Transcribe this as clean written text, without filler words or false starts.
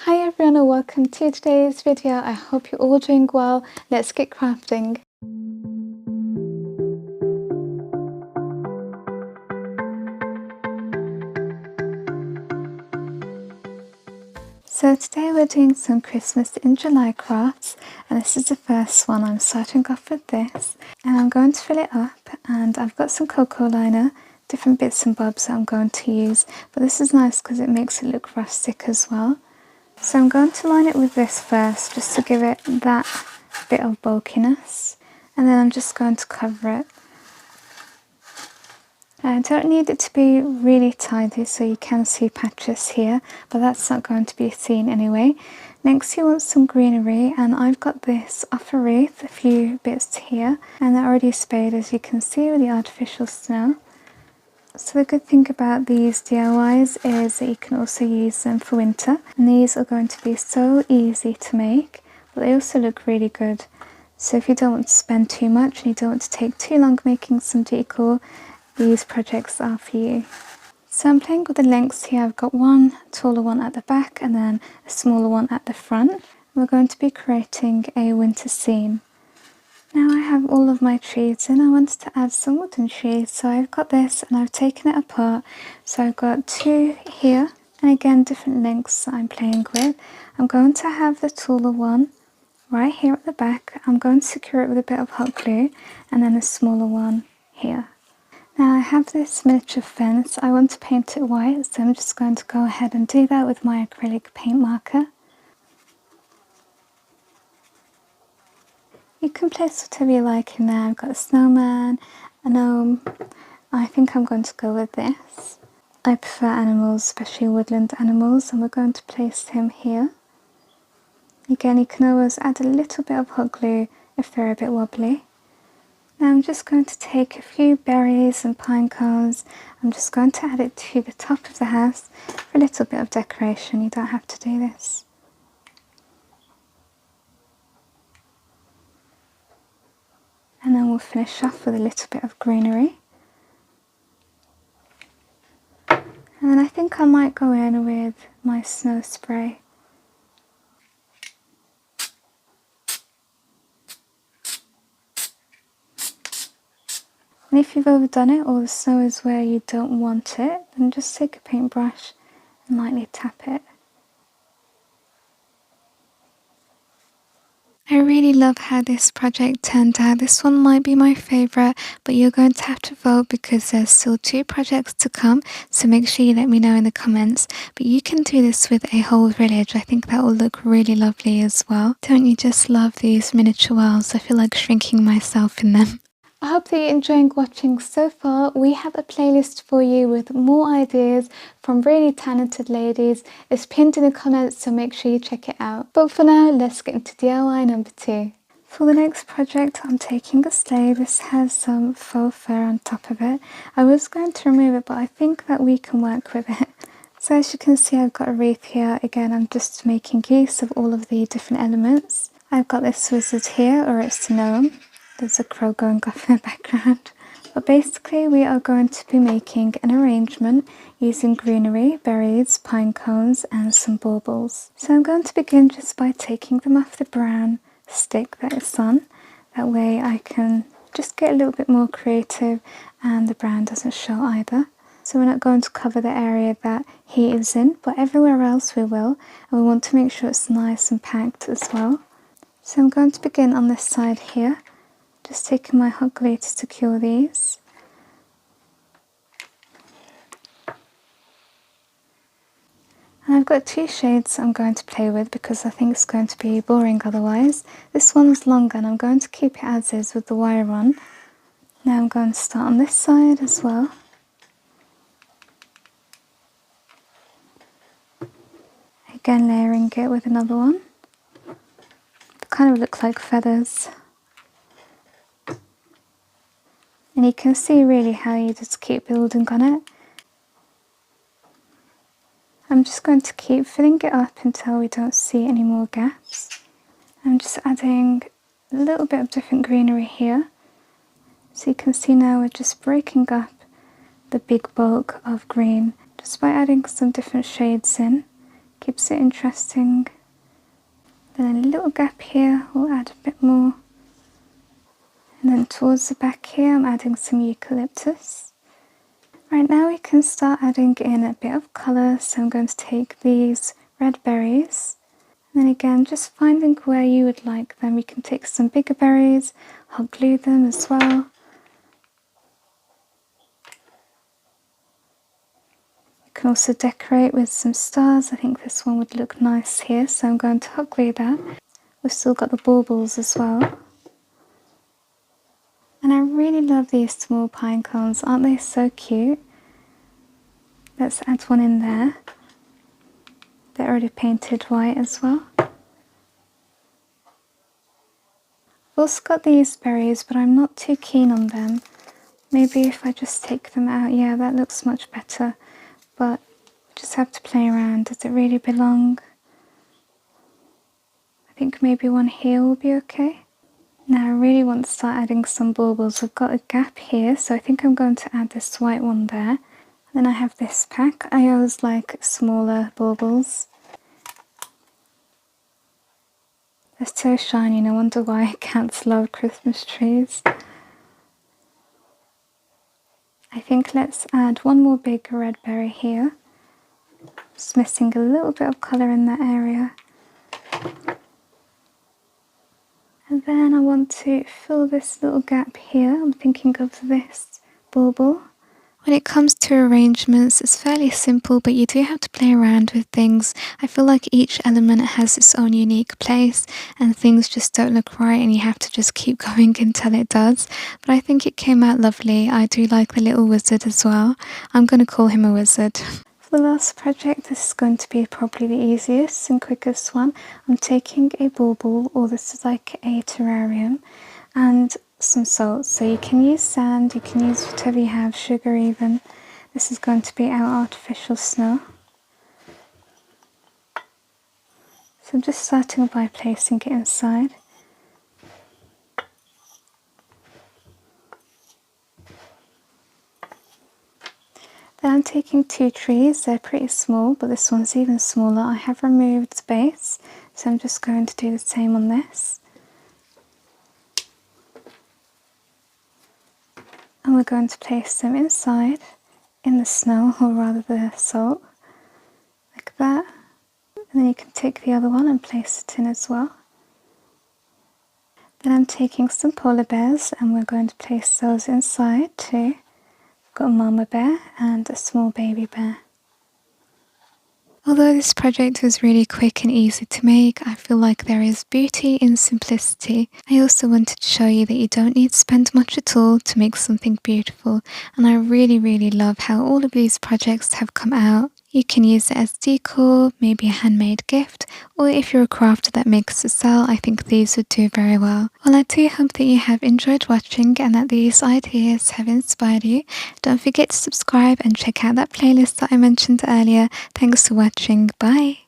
Hi everyone and welcome to today's video. I hope you're all doing well. Let's get crafting. So today we're doing some Christmas in July crafts, and this is the first one. I'm starting off with this and I'm going to fill it up, and I've got some cocoa liner, different bits and bobs that I'm going to use, but this is nice because it makes it look rustic as well. So I'm going to line it with this first, just to give it that bit of bulkiness, and then I'm just going to cover it. I don't need it to be really tidy, so you can see patches here, but that's not going to be seen anyway. Next you want some greenery, and I've got this off a wreath, a few bits here, and they're already sprayed as you can see with the artificial snow. So the good thing about these DIYs is that you can also use them for winter, and these are going to be so easy to make, but they also look really good. So if you don't want to spend too much and you don't want to take too long making some decor, these projects are for you. So I'm playing with the lengths here. I've got one taller one at the back and then a smaller one at the front. We're going to be creating a winter scene. Now I have all of my trees in. I wanted to add some wooden trees, so I've got this and I've taken it apart. So I've got two here, and again different lengths that I'm playing with. I'm going to have the taller one right here at the back. I'm going to secure it with a bit of hot glue, and then a smaller one here. Now I have this miniature fence. I want to paint it white, so I'm just going to go ahead and do that with my acrylic paint marker. You can place whatever you like in there. I've got a snowman, a gnome. I think I'm going to go with this. I prefer animals, especially woodland animals, and we're going to place him here. Again, you can always add a little bit of hot glue if they're a bit wobbly. Now I'm just going to take a few berries and pine cones. I'm just going to add it to the top of the house for a little bit of decoration. You don't have to do this. And then we'll finish off with a little bit of greenery. And then I think I might go in with my snow spray. And if you've overdone it, or the snow is where you don't want it, then just take a paintbrush and lightly tap it. I really love how this project turned out. This one might be my favourite, but you're going to have to vote because there's still 2 projects to come, so make sure you let me know in the comments. But you can do this with a whole village. I think that will look really lovely as well. Don't you just love these miniature worlds? I feel like shrinking myself in them. I hope that you're enjoying watching so far. We have a playlist for you with more ideas from really talented ladies. It's pinned in the comments, so make sure you check it out. But for now, let's get into DIY number 2. For the next project, I'm taking a sleigh. This has some faux fur on top of it. I was going to remove it, but I think that we can work with it. So as you can see, I've got a wreath here. Again, I'm just making use of all of the different elements. I've got this wizard here, or it's the gnome. There's a crow going off in the background. But basically we are going to be making an arrangement using greenery, berries, pine cones and some baubles. So I'm going to begin just by taking them off the brown stick that it's on. That way I can just get a little bit more creative and the brown doesn't show either. So we're not going to cover the area that he is in, but everywhere else we will. And we want to make sure it's nice and packed as well. So I'm going to begin on this side here. Just taking my hot glue to secure these. And I've got 2 shades I'm going to play with because I think it's going to be boring otherwise. This one's longer and I'm going to keep it as is with the wire on. Now I'm going to start on this side as well. Again layering it with another one. They kind of look like feathers. And you can see really how you just keep building on it. I'm just going to keep filling it up until we don't see any more gaps. I'm just adding a little bit of different greenery here. So you can see now we're just breaking up the big bulk of green just by adding some different shades in, keeps it interesting. Then a little gap here, we'll add a bit more. And then towards the back here, I'm adding some eucalyptus. Right now we can start adding in a bit of colour, so I'm going to take these red berries. And then again, just finding where you would like them. You can take some bigger berries, hot glue them as well. You can also decorate with some stars. I think this one would look nice here, so I'm going to hot glue that. We've still got the baubles as well. And I really love these small pine cones, aren't they so cute? Let's add one in there. They're already painted white as well. I've also got these berries, but I'm not too keen on them. Maybe if I just take them out, yeah, that looks much better. But just have to play around. Does it really belong? I think maybe one here will be okay. Now I really want to start adding some baubles. I've got a gap here, so I think I'm going to add this white one there. Then I have this pack. I always like smaller baubles. They're so shiny, no wonder why cats love Christmas trees. I think let's add one more big red berry here. Just missing a little bit of colour in that area. And then I want to fill this little gap here. I'm thinking of this bauble. When it comes to arrangements, it's fairly simple, but you do have to play around with things. I feel like each element has its own unique place and things just don't look right and you have to just keep going until it does. But I think it came out lovely. I do like the little wizard as well. I'm going to call him a wizard. For the last project, this is going to be probably the easiest and quickest one. I'm taking a bauble, or this is like a terrarium, and some salt. So you can use sand, you can use whatever you have, sugar even. This is going to be our artificial snow. So I'm just starting by placing it inside. Then I'm taking two trees. They're pretty small, but this one's even smaller. I have removed the base, so I'm just going to do the same on this. And we're going to place them inside in the snow, or rather the salt, like that. And then you can take the other one and place it in as well. Then I'm taking some polar bears and we're going to place those inside too. I've got a mama bear and a small baby bear. Although this project was really quick and easy to make, I feel like there is beauty in simplicity. I also wanted to show you that you don't need to spend much at all to make something beautiful, and I really love how all of these projects have come out. You can use it as decor, maybe a handmade gift, or if you're a crafter that makes to sell, I think these would do very well. Well, I do hope that you have enjoyed watching and that these ideas have inspired you. Don't forget to subscribe and check out that playlist that I mentioned earlier. Thanks for watching. Bye!